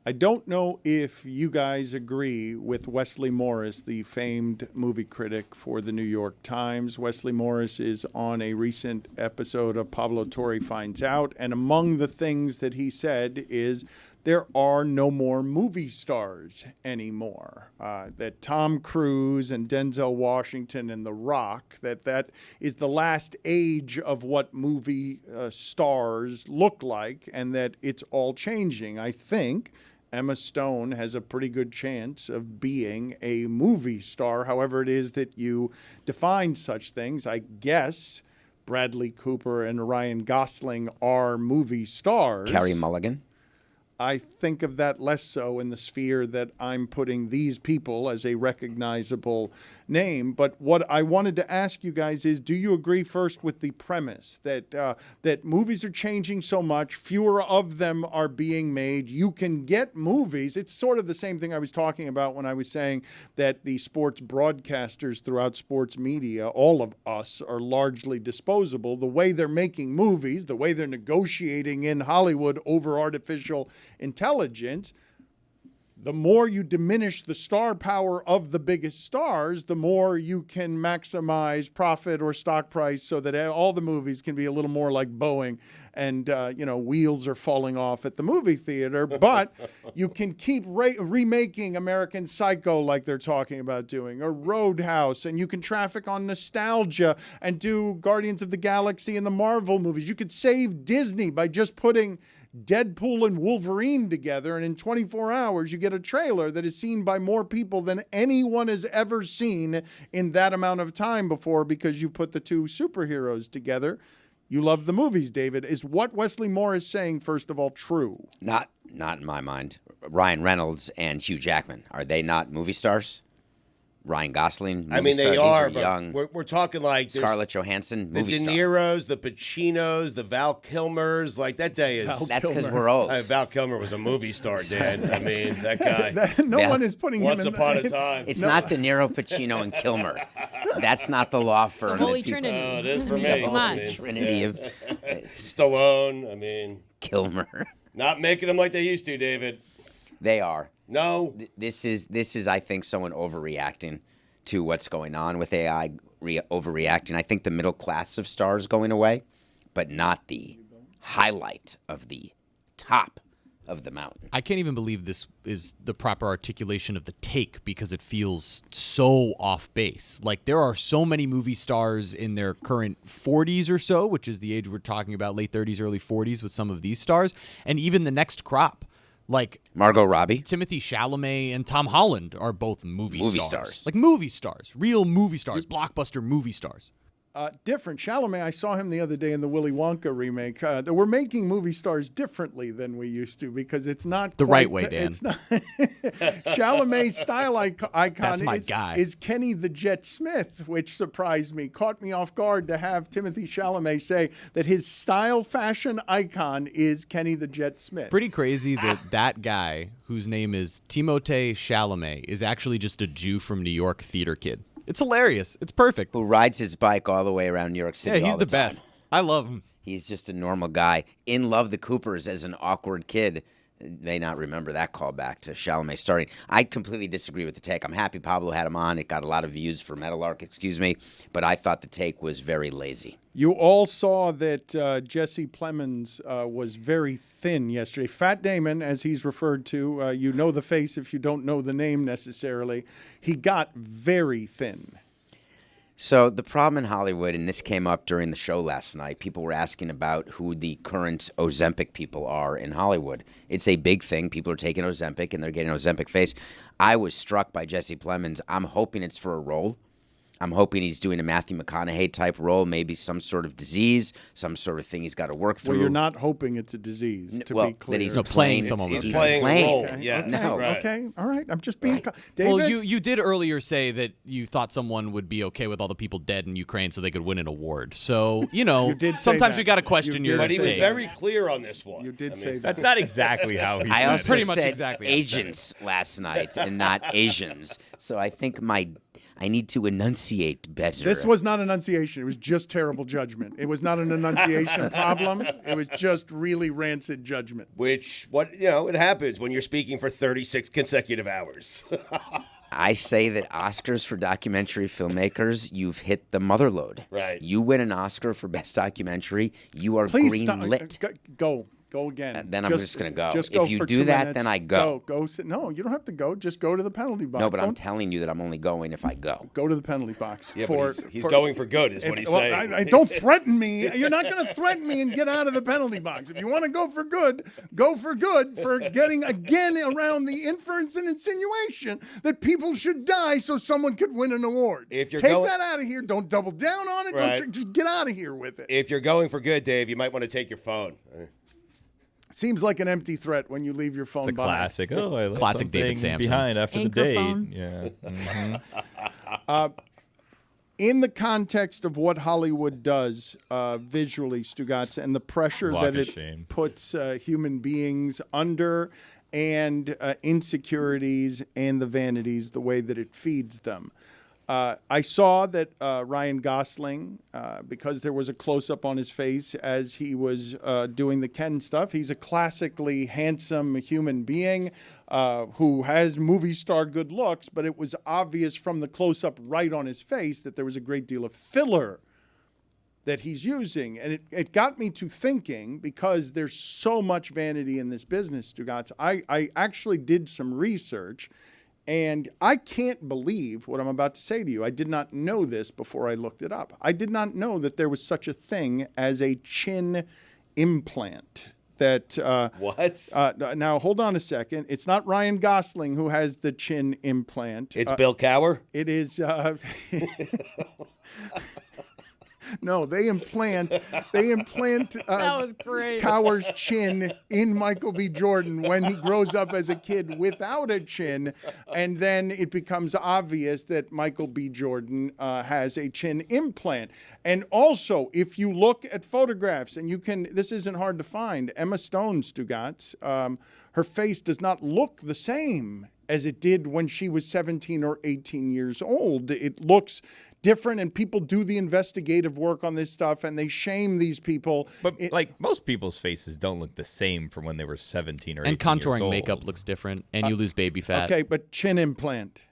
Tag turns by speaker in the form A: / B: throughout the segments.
A: I don't know if you guys agree with Wesley Morris, the famed movie critic for the New York Times. Wesley Morris is on a recent episode of Pablo Torre Finds Out, and among the things that he said is there are no more movie stars anymore. That Tom Cruise and Denzel Washington and The Rock, that is the last age of what movie stars look like, and that it's all changing. I think Emma Stone has a pretty good chance of being a movie star, however it is that you define such things. I guess Bradley Cooper and Ryan Gosling are movie stars.
B: Carey Mulligan.
A: I think of that less so in the sphere that I'm putting these people as a recognizable name. But what I wanted to ask you guys is, do you agree first with the premise that that movies are changing so much, fewer of them are being made? You can get movies. It's sort of the same thing I was talking about when I was saying that the sports broadcasters throughout sports media, all of us, are largely disposable. The way they're making movies, the way they're negotiating in Hollywood over artificial intelligence, the more you diminish the star power of the biggest stars, the more you can maximize profit or stock price so that all the movies can be a little more like Boeing and, wheels are falling off at the movie theater. But you can keep remaking American Psycho like they're talking about doing, or Roadhouse, and you can traffic on nostalgia and do Guardians of the Galaxy and the Marvel movies. You could save Disney by just putting Deadpool and Wolverine together, and in 24 hours you get a trailer that is seen by more people than anyone has ever seen in that amount of time before, because you put the two superheroes together. You love the movies, David. Is what Wesley Morris saying, first of all, true?
B: Not in my mind. Ryan Reynolds and Hugh Jackman, are they not movie stars? Ryan Gosling, movie star.
C: They are,
B: These are young.
C: We're talking like
B: Scarlett Johansson, movie
C: the De
B: star.
C: Niros, the Pacinos, the Val Kilmers. Like, that day is...
B: That's because we're old.
C: Val Kilmer was a movie star, Dan. I mean, that guy.
A: No one is putting him
C: Once
A: in
C: upon a time.
B: It's not De Niro, Pacino, and Kilmer. That's not the law firm.
D: The Holy
B: that people-
D: Trinity.
C: Oh, it is for me.
D: Come on.
B: Trinity of
C: Stallone, I mean...
B: Kilmer.
C: Not making them like they used to, David.
B: They are.
C: No.
B: This is, I think, someone overreacting to what's going on with AI, overreacting. I think the middle class of stars going away, but not the highlight of the top of the mountain.
E: I can't even believe this is the proper articulation of the take, because it feels so off base. Like, there are so many movie stars in their current 40s or so, which is the age we're talking about, late 30s, early 40s with some of these stars, and even the next crop. Like
B: Margot Robbie,
E: Timothée Chalamet, and Tom Holland are both movie stars.
B: stars.
E: Like movie stars, real movie stars, blockbuster movie stars.
A: Different. Chalamet, I saw him the other day in the Willy Wonka remake. We're making movie stars differently than we used to, because it's not
E: the
A: quite
E: right way, Dan.
A: It's not. Chalamet's style icon
E: That's my guy.
A: is Kenny the Jet Smith, which surprised me, caught me off guard to have Timothée Chalamet say that his style fashion icon is Kenny the Jet Smith.
E: Pretty crazy that that guy, whose name is Timothée Chalamet, is actually just a Jew from New York theater kid. It's hilarious. It's perfect.
B: who rides his bike all the way around New York City.
E: Yeah, he's
B: all
E: the
B: time.
E: best. I love him.
B: He's just a normal guy. In Love the Coopers as an awkward kid. May not remember that callback to Chalamet starting. I completely disagree with the take. I'm happy Pablo had him on. It got a lot of views for Metalark, but I thought the take was very lazy.
A: You all saw that Jesse Plemons was very thin yesterday. Fat Damon, as he's referred to. You know the face if you don't know the name necessarily. He got very thin.
B: So the problem in Hollywood, and this came up during the show last night, people were asking about who the current Ozempic people are in Hollywood. It's a big thing. People are taking Ozempic, and they're getting Ozempic face. I was struck by Jesse Plemons. I'm hoping it's for a role. I'm hoping he's doing a Matthew McConaughey type role, maybe some sort of disease, some sort of thing he's got to work through.
A: Well, you're not hoping it's a disease, to be clear.
B: That he's
E: playing someone with
B: he's
C: playing a role.
A: Okay,
C: Yeah.
A: okay,
B: No.
C: Right.
A: okay, all right. I'm just being...
B: Right.
A: David?
E: Well, you did earlier say that you thought someone would be okay with all the people dead in Ukraine so they could win an award. So,
A: You did say
E: sometimes
A: that.
E: we got to question
A: You
E: your
A: did
C: But he was
A: say
E: takes.
C: very clear on this one.
A: You did
C: I mean,
A: say that.
F: That's not exactly how he
B: I
F: said
B: also
F: it.
E: much
B: said
E: exactly how he said it.
B: agents last night and not Asians. So I think I need to enunciate better.
A: This was not enunciation. It was just terrible judgment. It was not an enunciation problem. It was just really rancid judgment.
C: It happens when you're speaking for 36 consecutive hours.
B: I say that Oscars for documentary filmmakers, you've hit the mother lode.
C: Right.
B: You win an Oscar for best documentary, you are
A: Please
B: green
A: stop.
B: lit.
A: Go again.
B: Then I'm just going to go.
A: Just go
B: If you
A: for
B: do
A: 2
B: that,
A: minutes.
B: then I go.
A: Go. No, you don't have to go. Just go to the penalty box.
B: No, but I'm
A: Don't
B: telling you that I'm only going if I go.
A: go to the penalty box.
C: Yeah, but he's going for good, is what he's saying.
A: Don't threaten me. You're not going to threaten me and get out of the penalty box. If you want to go for good for getting again around the inference and insinuation that people should die so someone could win an award.
C: If you're
A: Take that out of here. Don't double down on it.
C: Right.
A: Just get out of here with it.
C: If you're going for good, Dave, you might want to take your phone.
A: Seems like an empty threat when you leave your phone
D: It's a
A: behind.
D: classic. Oh, I left
E: Classic David
D: something
E: Sampson.
D: behind after
F: Anchor
D: the date.
F: phone.
D: Yeah.
A: In the context of what Hollywood does visually, Stugotz, and the pressure
D: Walk
A: that
D: of
A: it
D: shame.
A: puts human beings under, and insecurities and the vanities, the way that it feeds them. I saw that Ryan Gosling, because there was a close-up on his face as he was doing the Ken stuff, he's a classically handsome human being who has movie star good looks, but it was obvious from the close-up right on his face that there was a great deal of filler that he's using. And it got me to thinking, because there's so much vanity in this business, Stugotz, I actually did some research. And I can't believe what I'm about to say to you. I did not know this before I looked it up. I did not know that there was such a thing as a chin implant. That
C: What?
A: Now, hold on a second. It's not Ryan Gosling who has the chin implant.
C: It's Bill Cower?
A: It is. No, they implant
F: That was great.
A: Cower's chin in Michael B. Jordan when he grows up as a kid without a chin, and then it becomes obvious that Michael B. Jordan has a chin implant. And also, if you look at photographs, and this isn't hard to find, Emma Stone, Stugotz, her face does not look the same as it did when she was 17 or 18 years old. It looks different, and people do the investigative work on this stuff, and they shame these people.
D: But like most people's faces don't look the same from when they were 17 or 18
E: And
D: years
E: contouring
D: old.
E: makeup looks different, and you lose baby fat.
A: Okay, but chin implant.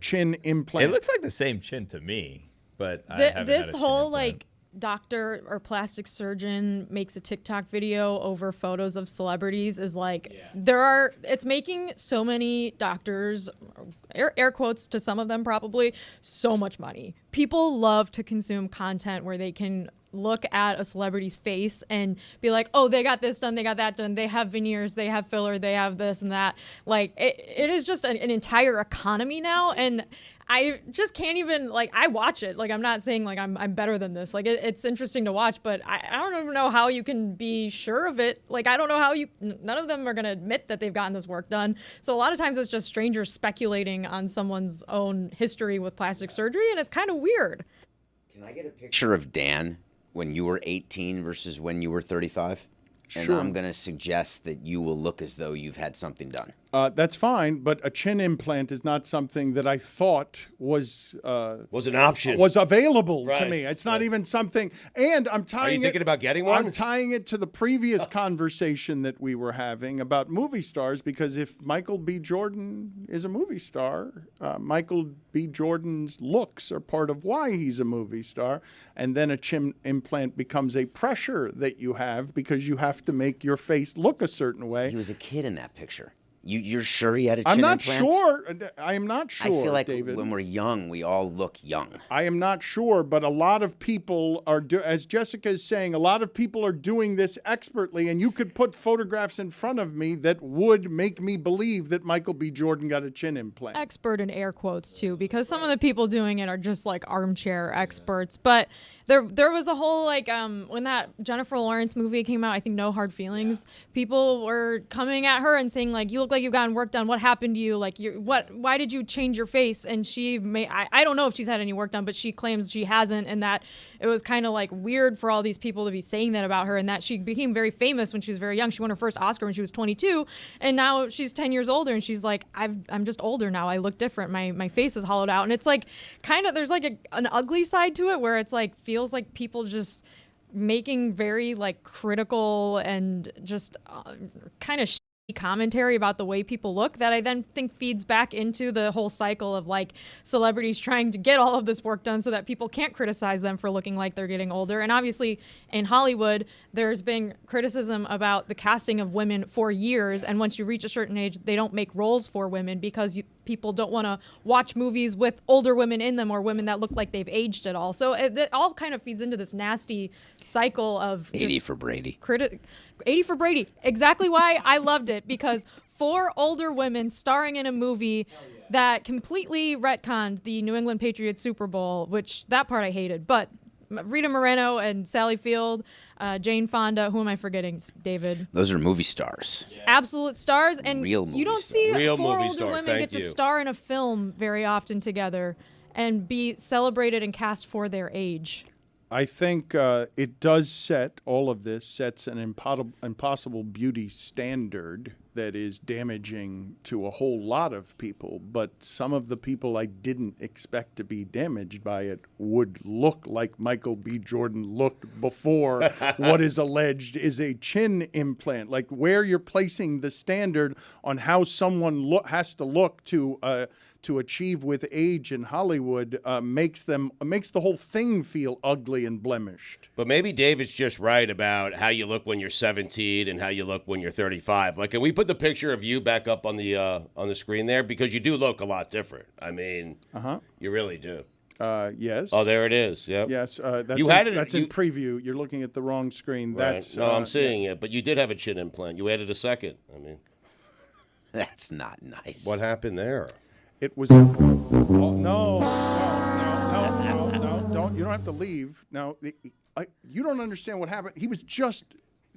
D: It looks like the same chin to me, but I haven't had a
F: This
D: chin
F: whole
D: implant.
F: doctor or plastic surgeon makes a TikTok video over photos of celebrities is it's making so many doctors, air quotes to some of them probably, so much money. People love to consume content where they can look at a celebrity's face and be like, oh, they got this done, they got that done, they have veneers, they have filler, they have this and that. Like, it is just an entire economy now, and I just can't even, I watch it. I'm not saying, I'm better than this. It's interesting to watch, but I don't even know how you can be sure of it. I don't know how none of them are going to admit that they've gotten this work done. So a lot of times it's just strangers speculating on someone's own history with plastic surgery, and it's kind of weird.
B: Can I get a picture of Dan when you were 18 versus when you were 35? And
A: Sure.
B: I'm going to suggest that you will look as though you've had something done.
A: That's fine, but a chin implant is not something that I thought was
C: an option.
A: was available to
C: Right.
A: me. It's not even something. And I'm tying
C: Are you thinking about getting one?
A: I'm tying it to the previous conversation that we were having about movie stars, because if Michael B. Jordan is a movie star, Michael B. Jordan's looks are part of why he's a movie star, and then a chin implant becomes a pressure that you have because you have to make your face look a certain way.
B: He was a kid in that picture. You're sure he had a chin
A: I'm not
B: implant?
A: sure. I am not sure,
B: I feel like
A: David.
B: when we're young, we all look young.
A: I am not sure, but a lot of people are, as Jessica is saying, a lot of people are doing this expertly, and you could put photographs in front of me that would make me believe that Michael B. Jordan got a chin implant.
F: Expert in air quotes too, because some of the people doing it are just armchair experts. But There was a whole like when that Jennifer Lawrence movie came out, I think No Hard Feelings, people were coming at her and saying like, you look like you've gotten work done. What happened to you? Like why did you change your face? And I don't know if she's had any work done, but she claims she hasn't, and that it was kind of like weird for all these people to be saying that about her, and that she became very famous when she was very young. She won her first Oscar when she was 22, and now she's 10 years older, and she's like, I'm just older now. I look different. My face is hollowed out. And it's like kind of, there's like an ugly side to it where it's like feels like people just making very like critical and just kind of commentary about the way people look that I then think feeds back into the whole cycle of like celebrities trying to get all of this work done so that people can't criticize them for looking like they're getting older. And obviously in Hollywood, there's been criticism about the casting of women for years. And once you reach a certain age, they don't make roles for women because people don't want to watch movies with older women in them or women that look like they've aged at all. So it all kind of feeds into this nasty cycle of
B: 80 for Brady.
F: 80 for Brady. Exactly why I loved it, because 4 older women starring in a movie that completely retconned the New England Patriots Super Bowl, which that part I hated. But Rita Moreno and Sally Field, Jane Fonda, who am I forgetting, David?
B: Those are movie stars.
F: Yeah. Absolute stars. And
B: Real
F: you don't
B: movie
F: see
C: Real
F: 4
C: movie
F: older
C: stars,
F: women
C: thank
F: get to
C: you.
F: star in a film very often together and be celebrated and cast for their age.
A: I think it does set, all of this sets an impossible beauty standard that is damaging to a whole lot of people. But some of the people I didn't expect to be damaged by it would look like Michael B. Jordan looked before what is alleged is a chin implant. Like where you're placing the standard on how someone has to look to achieve with age in Hollywood makes the whole thing feel ugly and blemished.
C: But maybe David's just right about how you look when you're 17 and how you look when you're 35. Like, can we put the picture of you back up on the screen there? Because you do look a lot different. I mean, you really do.
A: Yes.
C: Oh, there it is. Yep.
A: Yes. That's
C: That's
A: in preview. You're looking at the wrong screen.
C: Right.
A: That's
C: No, I'm seeing it. But you did have a chin implant. You added a second. I mean,
B: That's not nice.
C: what happened there?
A: It was. Oh, no, don't. You don't have to leave. No, you don't understand what happened. He was just.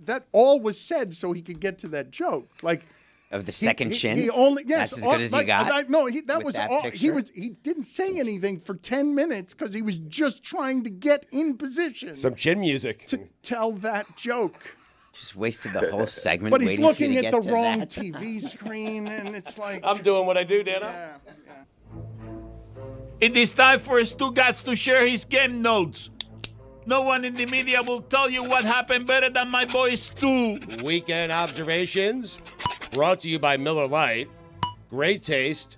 A: That all was said so he could get to that joke. Like.
B: Of the second chin?
A: He only, yes.
B: That's as good as he got?
A: No, that
B: with
A: was
B: that
A: all.
B: picture?
A: He didn't say anything for 10 minutes because he was just trying to get in position
C: Some chin music.
A: to tell that joke.
B: Just wasted the whole segment.
A: But he's
B: waiting for you
A: looking
B: to
A: at
B: get
A: the
B: to
A: wrong
B: that.
A: TV screen, and it's like.
C: I'm doing what I do, Dana.
A: Yeah.
G: It is time for Stugotz to share his game notes. No one in the media will tell you what happened better than my boy Stu.
C: Weekend observations brought to you by Miller Lite. Great taste,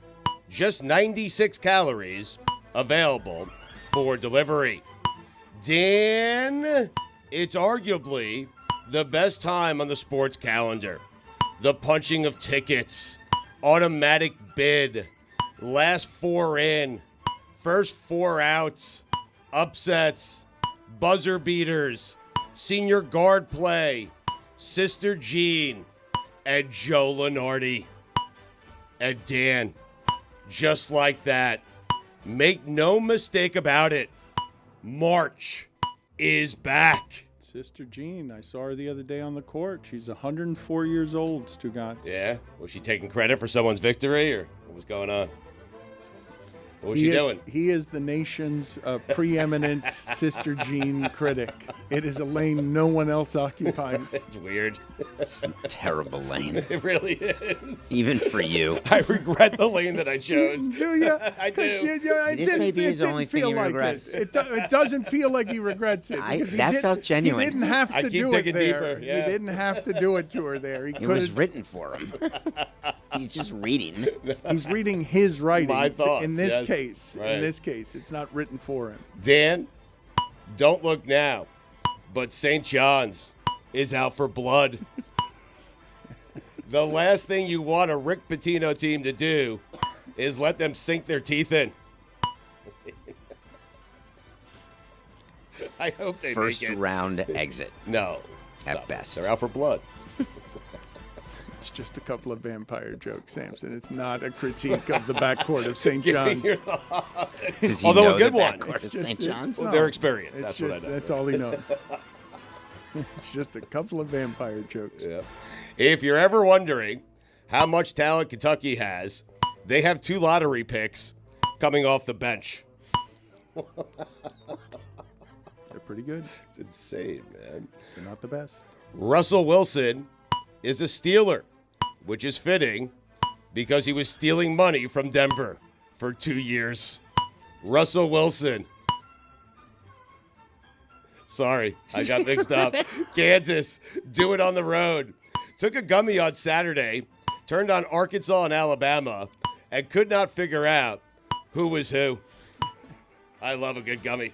C: just 96 calories, available for delivery. Dan, it's arguably the best time on the sports calendar. The punching of tickets, automatic bid, last 4 in, first 4 outs, upsets, buzzer beaters, senior guard play, Sister Jean, and Joe Lenardi. And Dan, just like that, make no mistake about it, March is back.
A: Sister Jean, I saw her the other day on the court. She's 104 years old, Stugotz.
C: Yeah? Was she taking credit for someone's victory, or what was going on? What was she doing?
A: He is the nation's preeminent Sister Jean critic. It is a lane no one else occupies.
C: It's weird.
B: It's a terrible lane.
C: It really is.
B: Even for you.
C: I regret the lane that I chose.
A: Do you?
C: I do.
B: This may be his only thing he regrets.
A: It doesn't feel like he regrets it. because
B: That felt genuine.
A: He didn't have
C: I
A: to
C: keep
A: do it
C: digging
A: there.
C: deeper, yeah.
A: He didn't have to do it to her there.
B: It was written for him. He's just reading.
A: He's reading his writing.
C: My thoughts,
A: in this
C: yes.
A: case.
C: Right.
A: In this case, it's not written for him.
C: Dan, don't look now, but St. John's is out for blood. The last thing you want a Rick Pitino team to do is let them sink their teeth in. I hope they
B: First
C: make it.
B: round exit.
C: No.
B: At
C: Stop it.
B: best.
C: They're out for blood.
A: It's just a couple of vampire jokes, Samson. It's not a critique of the backcourt of St. John's.
B: Does he
C: Although
B: know
C: a good
B: the
C: one.
B: backcourt of
A: It's
B: St. John's?
C: Well, their experience.
A: It's
C: That's
A: just,
C: what I know.
A: That's all he knows. It's just a couple of vampire jokes.
C: Yeah. If you're ever wondering how much talent Kentucky has, they have 2 lottery picks coming off the bench.
A: They're pretty good.
C: It's insane, man.
A: They're not the best.
C: Russell Wilson is a Steeler, which is fitting because he was stealing money from Denver for 2 years. Russell Wilson. Sorry, I got mixed up. Kansas, do it on the road. Took a gummy on Saturday, turned on Arkansas and Alabama, and could not figure out who was who. I love a good gummy.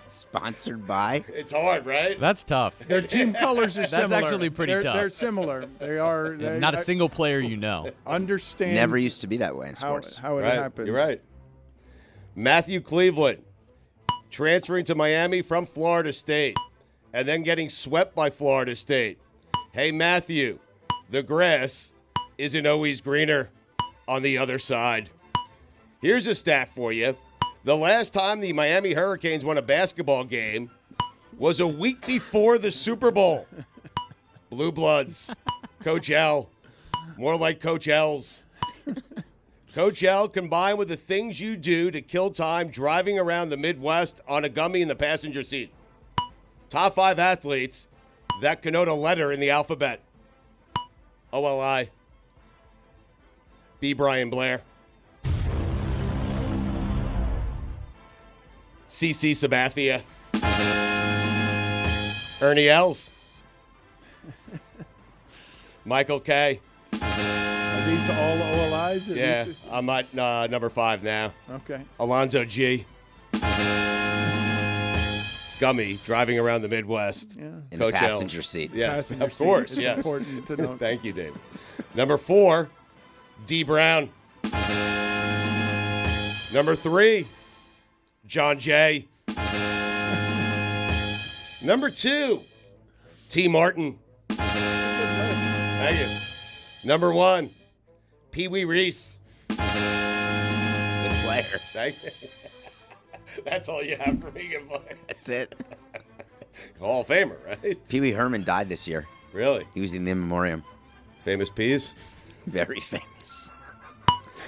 B: Sponsored by?
C: It's hard, right?
E: That's tough.
A: Their team colors are similar.
E: actually pretty
A: they're,
E: tough.
A: They're similar. They are.
E: Not a single player you know.
A: Understand.
B: Never used to be that way in
A: how,
B: sports.
A: how it
C: Right,
A: happens.
C: you're right. Matthew Cleveland transferring to Miami from Florida State and then getting swept by Florida State. Hey, Matthew, the grass isn't always greener on the other side. Here's a stat for you. The last time the Miami Hurricanes won a basketball game was a week before the Super Bowl. Blue Bloods. Coach L. More like Coach L's. Coach L combined with the things you do to kill time driving around the Midwest on a gummy in the passenger seat. Top 5 athletes that connote a letter in the alphabet. OLI. B. Brian Blair. CC Sabathia. Ernie Els. Michael K.
A: Are these all OLIs? Are
C: Yeah,
A: these-
C: I'm at number 5 now.
A: Okay.
C: Alonzo G. Gummy driving around the Midwest.
A: Yeah.
B: In
C: Coach
B: the
C: L.
B: passenger seat.
C: Yes,
A: Passenger
C: of
A: seat.
C: course.
A: It's
C: Yes.
A: important to note.
C: Thank you, Dave. Number 4, D. Brown. Number 3, John Jay. Number 2, T. Martin. Thank you. Number 1, Pee Wee Reese.
B: Good player.
C: Thank you. That's all you have for me, good player.
B: That's it.
C: Hall of Famer, right?
B: Pee Wee Herman died this year.
C: Really?
B: He was in the in memoriam.
C: Famous peas.
B: Very famous.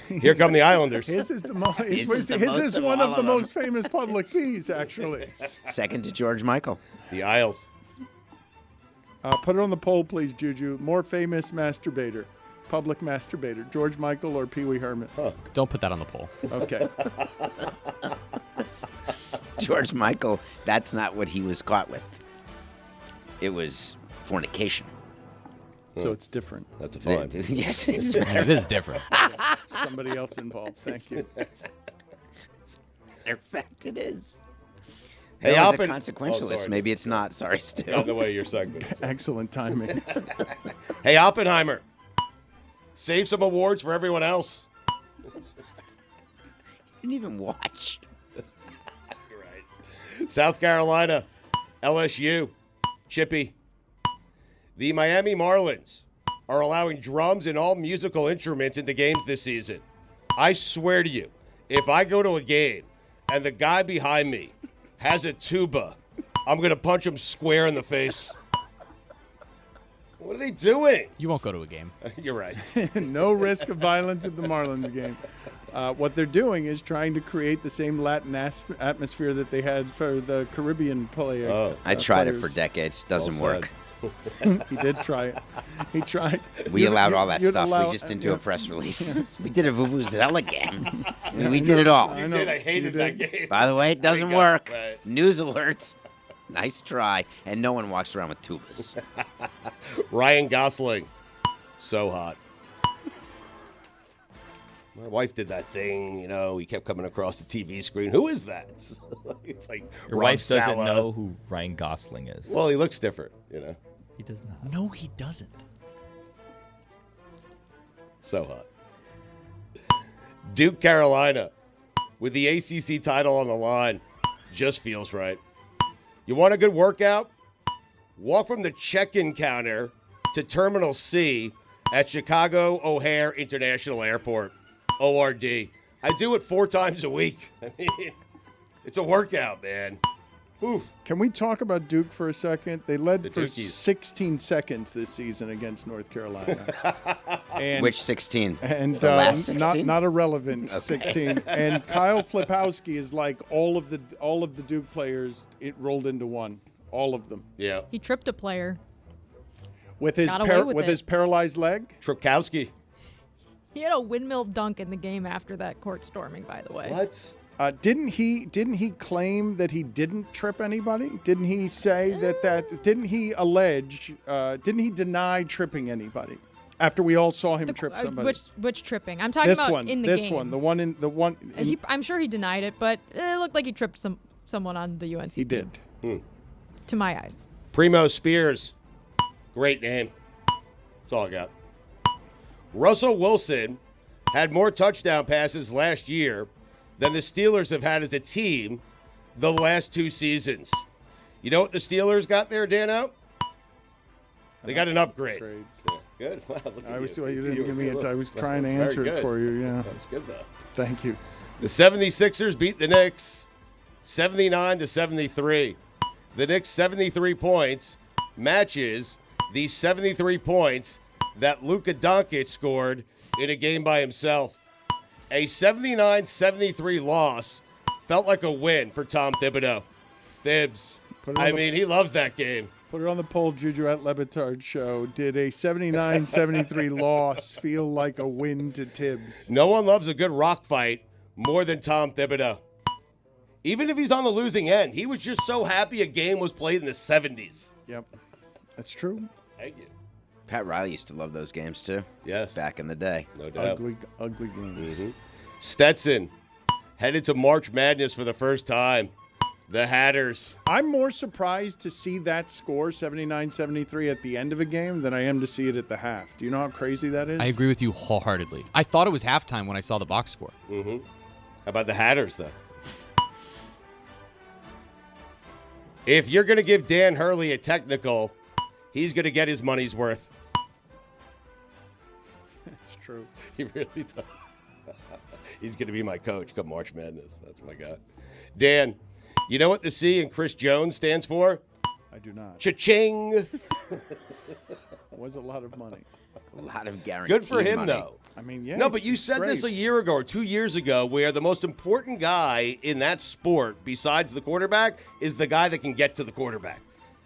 C: Here come the Islanders.
A: His is the
B: His is the
A: his
B: most
A: is
B: of
A: one
B: all
A: of the
B: of them.
A: most famous public peas, actually.
B: Second to George Michael.
C: The Isles.
A: Put it on the poll, please, Juju. More famous masturbator, public masturbator, George Michael or Pee Wee Herman?
E: Don't put that on the poll.
A: Okay.
B: George Michael, that's not what he was caught with. It was fornication.
A: So it's different.
C: That's a fine.
B: Yes, it's
E: And it is different.
A: Somebody else involved. Thank you.
B: In fact, it is.
C: Hey,
B: Hey, was a
C: Oppen-
B: consequentialist.
C: sorry.
B: Maybe it's not. Sorry, Stu.
C: Got in the way of your segment.
A: Excellent timing.
C: Hey, Oppenheimer. Save some awards for everyone else.
B: Didn't even watch.
C: You're right. South Carolina. LSU. Chippy. The Miami Marlins are allowing drums and all musical instruments into games this season. I swear to you, if I go to a game and the guy behind me has a tuba, I'm going to punch him square in the face. What are they doing?
E: You won't go to a game.
C: You're right.
A: No risk of violence at the Marlins game. What they're doing is trying to create the same Latin atmosphere that they had for the Caribbean player.
C: Oh.
B: I tried it
A: players.
B: for decades. Doesn't
C: Well
B: work.
A: He did try it. He tried.
B: We allowed all that
A: you'd
B: stuff.
A: allow-
B: We just didn't do
A: yeah.
B: a press release. We did a Vuvuzela game. We did it all.
A: I
C: You
A: know.
C: did. I hated
A: You
C: that
A: did.
C: game.
B: By the way, it doesn't
C: go.
B: work.
C: Right.
B: News alert. Nice try. And no one walks around with tubas.
C: Ryan Gosling. So hot. My wife did that thing, you know, he kept coming across the TV screen. Who is that? It's like
D: Your
C: Rob
D: wife doesn't
C: Saleh.
D: know who Ryan Gosling is.
C: Well, he looks different, you know.
D: He does not.
E: No, he doesn't.
C: So hot. Duke, Carolina, with the ACC title on the line, just feels right. You want a good workout? Walk from the check-in counter to Terminal C at Chicago O'Hare International Airport, ORD. I do it 4 times a week. I mean, it's a workout, man. Oof.
A: Can we talk about Duke for a second? They led for
C: Dukies.
A: 16 seconds this season against North Carolina. And,
B: Which 16?
A: And
B: The last 16?
A: not irrelevant 16. And Kyle Flipowski is like all of the Duke players. It rolled into one, all of them.
C: Yeah.
F: He tripped a player.
A: With his
F: Got away with it.
A: his paralyzed leg.
C: Trukowski.
F: He had a windmill dunk in the game after that court storming, by the way.
C: What?
A: Didn't he claim that he didn't trip anybody? Didn't he say that didn't he allege? Didn't he deny tripping anybody after we all saw him trip somebody?
F: Which tripping? I'm talking about in the game.
A: This one, the one in the one.
F: I'm sure he denied it, but it looked like he tripped someone on the UNC.
A: He did.
F: To my eyes.
C: Primo Spears. Great name. That's all I got. Russell Wilson had more touchdown passes last year than the Steelers have had as a team the last 2 seasons. You know what the Steelers got there, Dano? They got an upgrade.
A: Great.
C: Yeah, good. Wow, look at
A: You didn't give me it. I was trying to
C: Very
A: answer it
C: good.
A: for you. Yeah.
C: That's good, though.
A: Thank you.
C: The 76ers beat the Knicks 79-73. The Knicks' 73 points matches the 73 points that Luka Doncic scored in a game by himself. A 79-73 loss felt like a win for Tom Thibodeau. Thibs. I mean, he loves that game.
A: Put it on the poll, Juju at LeBatard Show. Did a 79-73 loss feel like a win to Tibbs?
C: No one loves a good rock fight more than Tom Thibodeau. Even if he's on the losing end, he was just so happy a game was played in the 70s.
A: Yep. That's true.
C: Thank you.
B: Pat Riley used to love those games too.
C: Yes.
B: Back in the day.
C: No doubt.
A: Ugly games.
C: Stetson headed to March Madness for the first time. The Hatters.
A: I'm more surprised to see that score, 79-73, at the end of a game than I am to see it at the half. Do you know how crazy that is?
E: I agree with you wholeheartedly. I thought it was halftime when I saw the box score.
C: How about the Hatters, though? If you're going to give Dan Hurley a technical, he's going to get his money's worth.
A: That's true.
C: He really does. He's going to be my coach come March Madness. That's my guy. Dan, you know what the C in Chris Jones stands for?
A: I do not.
C: Cha-ching.
A: Was a lot of money.
B: A lot of guaranteed
C: Good for him,
B: money.
C: though.
A: I mean, yeah.
C: No, but you said this a year ago or 2 years ago where the most important guy in that sport besides the quarterback is the guy that can get to the quarterback.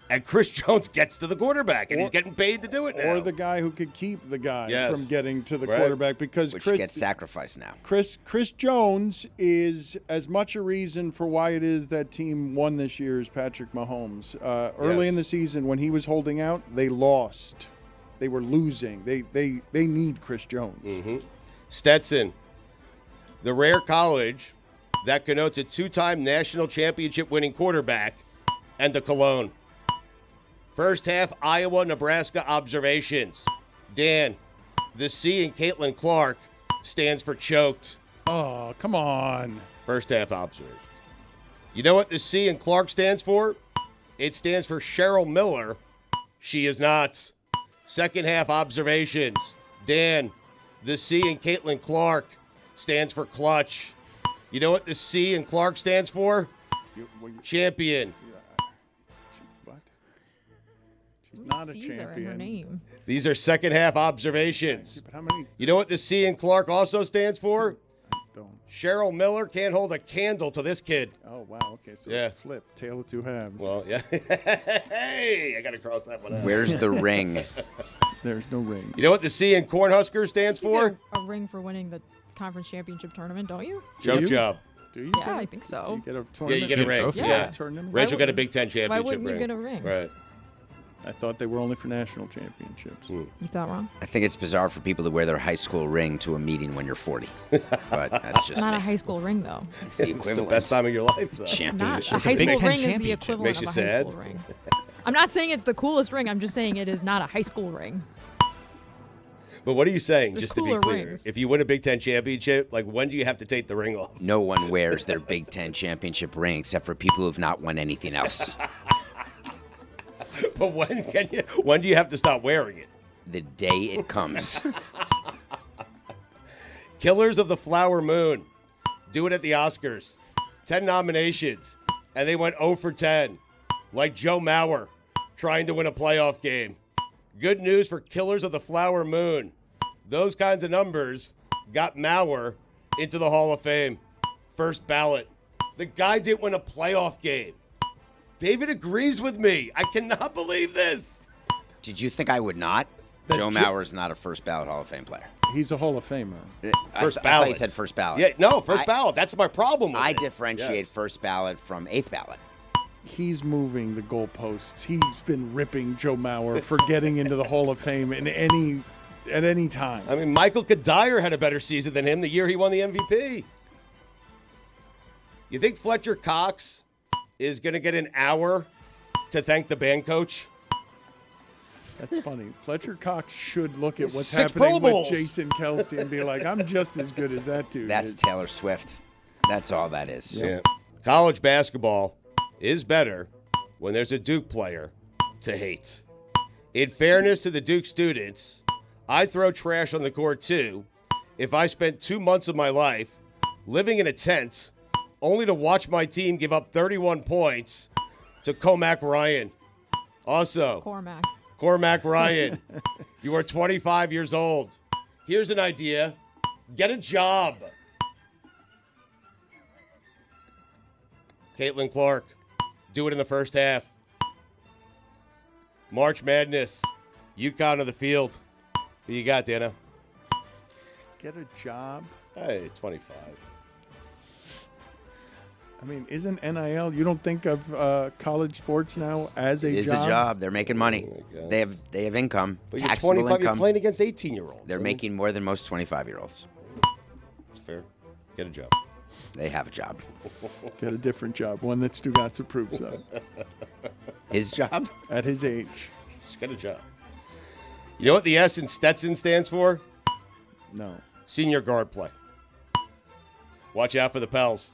C: And Chris Jones gets to the quarterback, and he's getting paid to do it now.
A: Or the guy who could keep the guy from getting to the
C: Right.
A: quarterback because
B: Which
A: Chris
B: gets sacrificed now.
A: Chris Jones is as much a reason for why it is that team won this year as Patrick Mahomes. Early in the season when he was holding out, they lost. They were losing. They need Chris Jones.
C: Stetson, the rare college that connotes a 2-time national championship winning quarterback, and the cologne. First half Iowa-Nebraska observations. Dan, the C in Caitlin Clark stands for choked.
A: Oh, come on.
C: First half observations. You know what the C in Clark stands for? It stands for Cheryl Miller. She is not. Second half observations. Dan, the C in Caitlin Clark stands for clutch. You know what the C in Clark stands for? Champion.
A: What? She's not a
F: C's are in her
A: champion.
F: name.
C: These are second half observations.
A: But how many?
C: You know what the C in Clark also stands for?
A: Don't.
C: Cheryl Miller can't hold a candle to this kid.
A: Oh, wow. Okay, so
C: Yeah.
A: flip. Tale of two halves.
C: Well, yeah. Hey, I got to cross that one out.
B: Where's the ring?
A: There's no ring.
C: You know what the C in Cornhusker stands
F: You
C: for?
F: get a ring for winning the conference championship tournament, don't you?
C: Jump
A: you?
C: job.
A: Do you?
F: Yeah, I think
A: Do
F: so.
A: you get a
C: Yeah,
A: tournament?
C: you get a ring.
E: trophy?
C: Yeah.
A: Tournament?
C: Rachel got a
F: wouldn't-
C: Big Ten championship
F: Why wouldn't you
C: ring.
F: get a ring?
C: Right.
A: I thought they were only for national championships.
F: You thought wrong?
B: I think it's bizarre for people to wear their high school ring to a meeting when you're 40. But that's
F: It's
B: just
F: not
B: me.
F: a high school ring, though.
B: It's the
C: It's the
B: equivalent.
C: best time of your life, though.
F: It's not.
B: Championship.
F: A
B: It's
F: high
E: a Big
F: school
E: Ten
F: ring is the
E: championship.
F: equivalent
C: Makes
F: of
C: you
F: a high
C: sad?
F: school ring. I'm not saying it's the coolest ring. I'm just saying it is not a high school ring.
C: But what are you saying,
F: There's
C: just to be
F: cooler
C: clear?
F: rings.
C: If you win a Big Ten championship, like when do you have to take the ring off?
B: No one wears their Big Ten championship ring except for people who have not won anything else.
C: But when do you have to stop wearing it?
B: the day it comes.
C: Killers of the Flower Moon. Do it at the Oscars. 10 nominations, and they went 0 for 10. Like Joe Mauer trying to win a playoff game. Good news for Killers of the Flower Moon. Those kinds of numbers got Mauer into the Hall of Fame. First ballot. The guy didn't win a playoff game. David agrees with me. I cannot believe this.
B: Did you think I would not? Joe Mauer is not a first ballot Hall of Fame player.
A: He's a Hall of Famer.
C: First
B: I thought
C: ballot.
B: you said first ballot.
C: Yeah, no, first ballot. That's my problem with
B: I
C: it.
B: differentiate
C: Yes.
B: first ballot from eighth ballot.
A: He's moving the goalposts. He's been ripping Joe Mauer for getting into the Hall of Fame at any time.
C: I mean, Michael Kadire had a better season than him the year he won the MVP. You think Fletcher Cox is going to get an hour to thank the band coach?
A: That's funny. Fletcher Cox should look at what's
C: 6
A: happening
C: Pro Bowls.
A: with Jason Kelsey and be like, I'm just as good as that dude.
B: That's
A: is.
B: Taylor Swift. That's all that is.
C: Yeah. College basketball is better when there's a Duke player to hate. In fairness to the Duke students, I'd throw trash on the court too if I spent 2 months of my life living in a tent only to watch my team give up 31 points to Cormac Ryan. Also, Cormac Ryan, you are 25 years old. Here's an idea. Get a job. Caitlin Clark, do it in the first half. March Madness, UConn of the field. Who you got, Dana?
A: Get a job.
C: Hey, 25.
A: I mean, isn't NIL? You don't think of college sports now as a
B: It is
A: job?
B: a job. They're making money.
C: Oh,
B: They have income.
C: But you're
B: Taxable
C: 25, you're
B: income.
C: playing against 18-year-olds.
B: They're making more than most 25-year-olds.
C: It's fair. Get a job.
B: They have a job.
A: Get a different job, one that Stugotz approves of
B: His job?
A: at his age.
C: Just get a job. You know what the S in Stetson stands for?
A: No.
C: Senior guard play. Watch out for the Pels.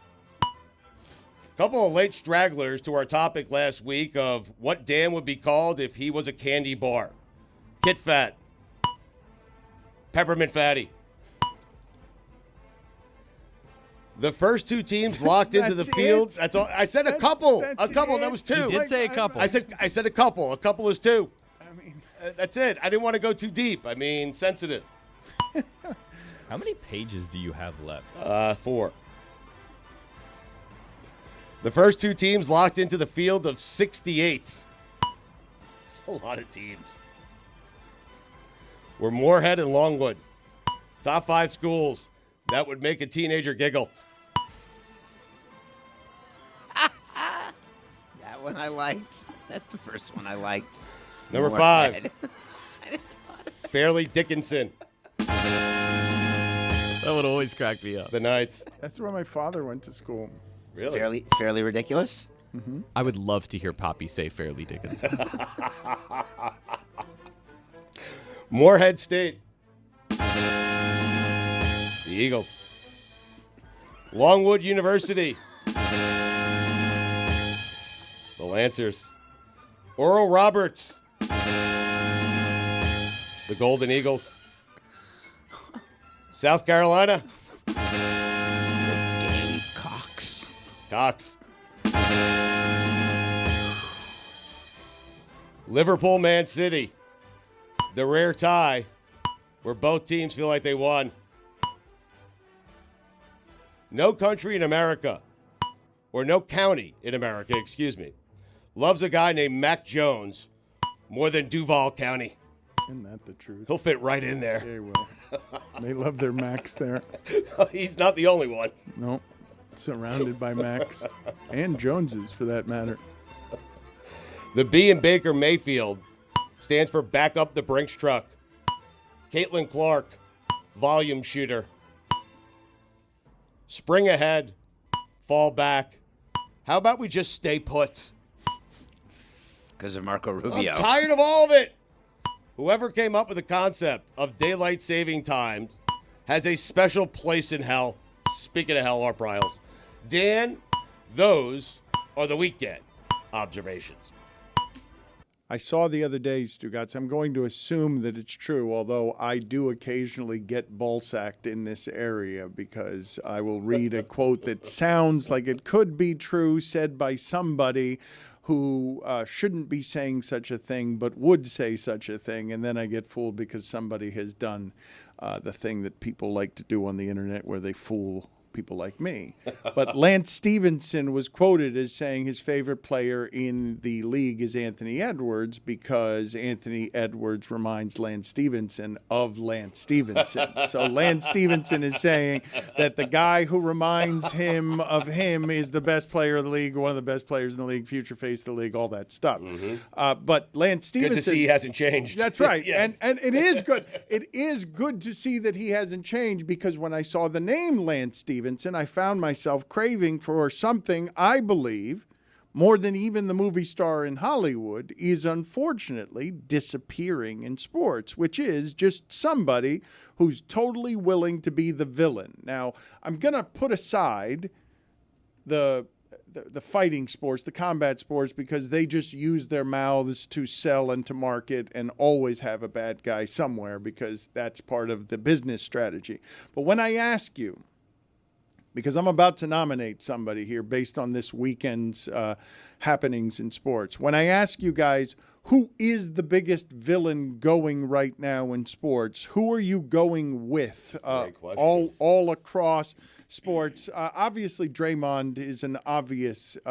C: Couple of late stragglers to our topic last week of what Dan would be called if he was a candy bar. Kit Fat. Peppermint Fatty. The first two teams locked into the
A: That's
C: field.
A: it?
C: That's all. I said a
A: That's
C: couple. A
A: it?
C: couple. That was two.
D: You did say a couple.
C: I said a couple. A couple is two.
A: I mean,
C: That's it. I didn't want to go too deep. I mean, sensitive.
D: How many pages do you have left?
C: 4. The first two teams locked into the field of 68. That's a lot of teams. We're Moorhead and Longwood. Top 5 schools. That would make a teenager giggle.
B: That one I liked. That's the first one I liked.
C: Number
B: Moorhead.
C: 5. Fairleigh Dickinson.
E: That would always crack me up.
C: The Knights.
A: that's where my father went to school.
C: Really?
B: Fairly ridiculous.
E: I would love to hear Poppy say Fairleigh Dickinson.
C: Moorhead State. The Eagles. Longwood University. The Lancers. Oral Roberts. The Golden Eagles. South Carolina. Cox. Liverpool, Man City. The rare tie where both teams feel like they won. No country in America, or no county in America, excuse me, loves a guy named Mac Jones more than Duval County.
A: Isn't that the truth?
C: He'll fit right in there.
A: They will. They love their Macs there.
C: He's not the only one.
A: No. Surrounded by Macs and Joneses, for that matter.
C: The B in Baker Mayfield stands for Back Up the Brinks Truck. Caitlin Clark, volume shooter. Spring ahead, fall back. How about we just stay put?
B: Because of Marco Rubio.
C: I'm tired of all of it. Whoever came up with the concept of daylight saving time has a special place in hell. Speaking of hell, our Bryles. Dan, those are the weekend observations.
A: I saw the other day, Stugotz, I'm going to assume that it's true, although I do occasionally get ballsacked in this area because I will read a quote that sounds like it could be true, said by somebody who shouldn't be saying such a thing but would say such a thing, and then I get fooled because somebody has done the thing that people like to do on the internet where they fool people like me. But Lance Stevenson was quoted as saying his favorite player in the league is Anthony Edwards because Anthony Edwards reminds Lance Stevenson of Lance Stevenson. So Lance Stevenson is saying that the guy who reminds him of him is the best player of the league, one of the best players in the league, future face of the league, all that stuff. But Lance Stevenson...
C: Good to see he hasn't changed.
A: That's right.
C: Yes.
A: And it is good. It is good to see that he hasn't changed because when I saw the name Lance Stevenson, I found myself craving for something I believe, more than even the movie star in Hollywood, is unfortunately disappearing in sports, which is just somebody who's totally willing to be the villain. Now, I'm going to put aside the fighting sports, the combat sports, because they just use their mouths to sell and to market and always have a bad guy somewhere because that's part of the business strategy. But when I ask you, because I'm about to nominate somebody here based on this weekend's happenings in sports. When I ask you guys, who is the biggest villain going right now in sports, who are you going with all across sports? Obviously, Draymond is an obviously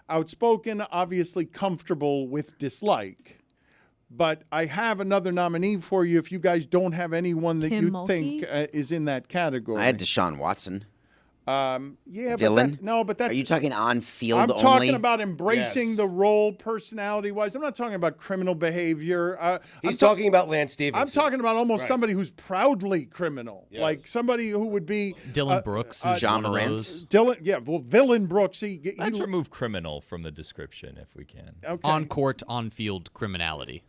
A: outspoken, obviously comfortable with dislike. But I have another nominee for you if you guys don't have anyone that you think is in that category.
B: I had Deshaun Watson.
A: Yeah,
B: villain?
A: But that's...
B: Are you talking on field only?
A: I'm talking about embracing the role personality-wise. I'm not talking about criminal behavior.
C: He's talking about Lance Stevenson.
A: I'm talking about almost somebody who's proudly criminal.
C: Yes.
A: Like somebody who would be...
E: Dylan Brooks is
B: John
E: one of
B: Morant.
E: those.
A: Villain Brooks.
D: Let's remove criminal from the description if we can.
A: Okay.
E: On-court, on-field criminality.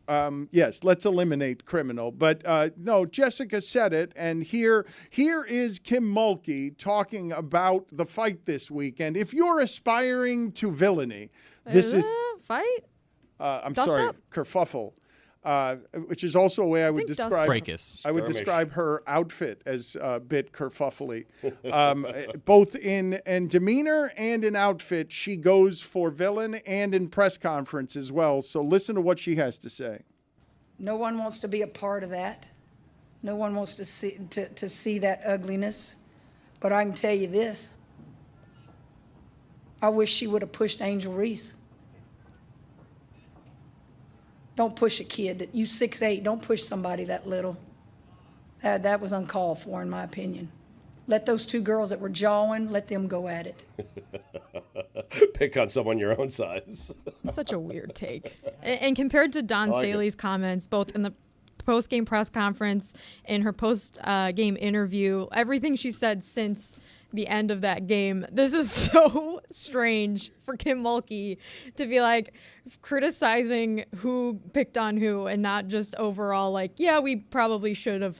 A: Yes, let's eliminate criminal. But no, Jessica said it, and here is Kim Mulkey talking about the fight this weekend. If you're aspiring to villainy, this is
F: fight.
A: I'm
F: Dust
A: sorry,
F: up?
A: kerfuffle, which is also a way I would describe.
E: Fracas.
A: I would describe her outfit as a bit kerfuffly, both in demeanor and in outfit. She goes for villain, and in press conference as well. So listen to what she has to say.
H: No one wants to be a part of that. No one wants to see that ugliness. But I can tell you this. I wish she would have pushed Angel Reese. Don't push a kid. You 6'8", don't push somebody that little. That was uncalled for, in my opinion. Let those two girls that were jawing, let them go at it.
C: Pick on someone your own size.
F: Such a weird take. And compared to Dawn Staley's comments, both in the post-game press conference and her post-game interview, everything she said since the end of that game, this is so strange for Kim Mulkey to be like criticizing who picked on who and not just overall like, yeah, we probably should have,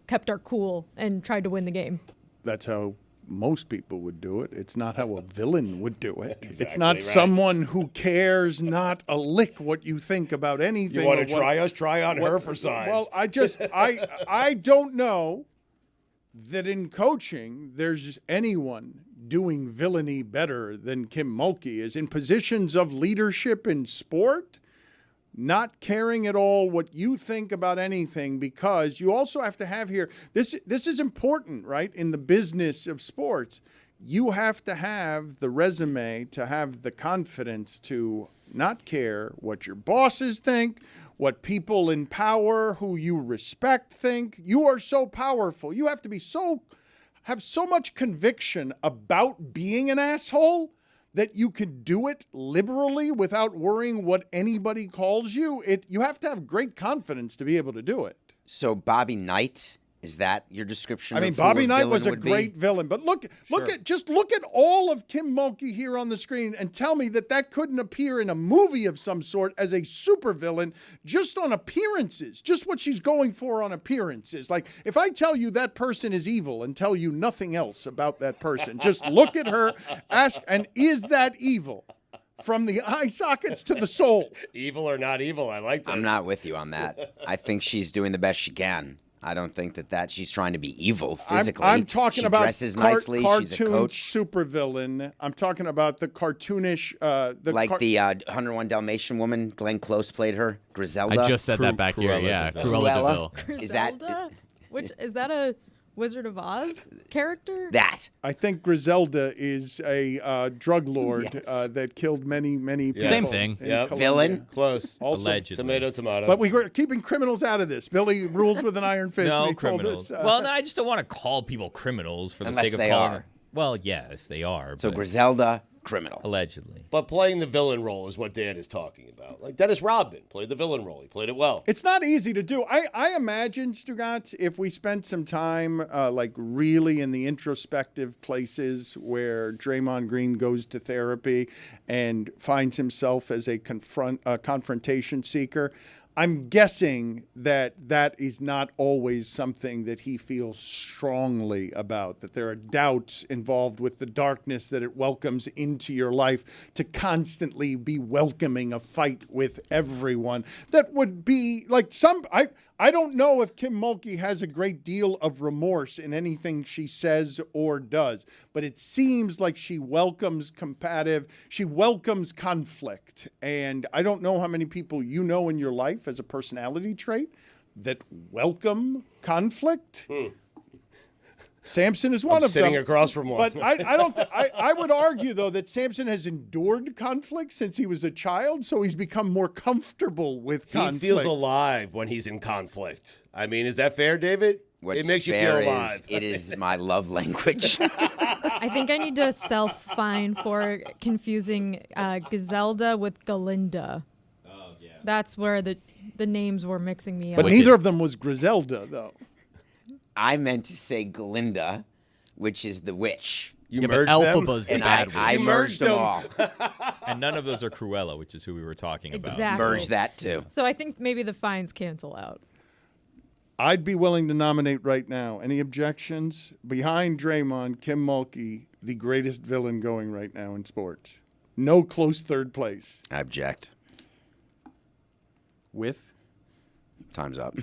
F: kept our cool and tried to win the game.
A: That's how most people would do it. It's not how a villain would do it.
C: Exactly,
A: it's not someone who cares not a lick what you think about anything.
C: You want to try us? Try on her for size.
A: Well, I don't know that in coaching there's anyone doing villainy better than Kim Mulkey is in positions of leadership in sport. Not caring at all what you think about anything, because you also have to have here, this is important, right? In the business of sports, you have to have the resume to have the confidence to not care what your bosses think, what people in power who you respect think. You are so powerful. You have to be have so much conviction about being an asshole that you can do it liberally without worrying what anybody calls you. You have to have great confidence to be able to do it.
B: So Bobby Knight, is that your description?
A: I mean,
B: of who
A: Bobby
B: a
A: Knight
B: villain
A: was a
B: would be?
A: great villain, but look at all of Kim Mulkey here on the screen and tell me that couldn't appear in a movie of some sort as a supervillain just on appearances, just what she's going for on appearances. Like, if I tell you that person is evil and tell you nothing else about that person, just look at her, ask, and is that evil? from the eye sockets to the soul.
C: Evil or not evil, I like this.
B: I'm not with you on that. I think she's doing the best she can. I don't think that she's trying to be evil physically.
A: I'm talking
B: she
A: about
B: dresses nicely. She's a
A: cartoon
B: coach.
A: supervillain. I'm talking about the cartoonish,
B: the 101 Dalmatian woman. Glenn Close played her. Griselda.
E: I just said that back here. Yeah, Cruella de Vil.
F: Griselda? Is that a Wizard of Oz character?
B: That.
A: I think Griselda is a drug lord that killed many people.
E: Same thing.
A: Yep.
B: Villain.
C: Close.
A: Also,
D: Allegedly.
C: Tomato.
A: but we were keeping criminals out of this. Billy rules with an iron fist. and
D: No
A: he told
D: criminals.
A: us,
D: Well, no, I just don't want to call people criminals for the
B: Unless
D: sake of
B: they
D: calling.
B: are.
D: Well, yes, they are.
B: So
D: but
B: Griselda, criminal.
D: allegedly.
C: But playing the villain role is what Dan is talking about. Like Dennis Rodman played the villain role. He played it well.
A: it's not easy to do. I imagine, Stugotz, if we spent some time like really in the introspective places where Draymond Green goes to therapy and finds himself as a confrontation seeker, I'm guessing that is not always something that he feels strongly about, that there are doubts involved with the darkness that it welcomes into your life to constantly be welcoming a fight with everyone. That would be like I don't know if Kim Mulkey has a great deal of remorse in anything she says or does, but it seems like she welcomes conflict. And I don't know how many people you know in your life as a personality trait that welcome conflict. Samson is one of them.
C: Sitting across from one.
A: But I would argue, though, that Samson has endured conflict since he was a child, so he's become more comfortable with conflict.
C: He feels alive when he's in conflict. I mean, is that fair, David?
B: What's
C: it makes you
B: fair
C: feel alive.
B: It is my love language.
F: I think I need to self-fine for confusing Griselda with Galinda. Oh, yeah. That's where the names were mixing me up.
A: But neither of them was Griselda, though.
B: I meant to say Glinda, which is the witch.
C: You
E: Yeah, but
C: merged them?
E: Elphaba's the
B: And
E: bad one.
B: I
C: You
B: merged them all.
D: And none of those are Cruella, which is who we were talking about.
F: Exactly.
B: Merge that too.
F: So I think maybe the fines cancel out.
A: I'd be willing to nominate right now. Any objections? Behind Draymond, Kim Mulkey, the greatest villain going right now in sports. No close third place.
B: I object.
A: With?
B: Time's up.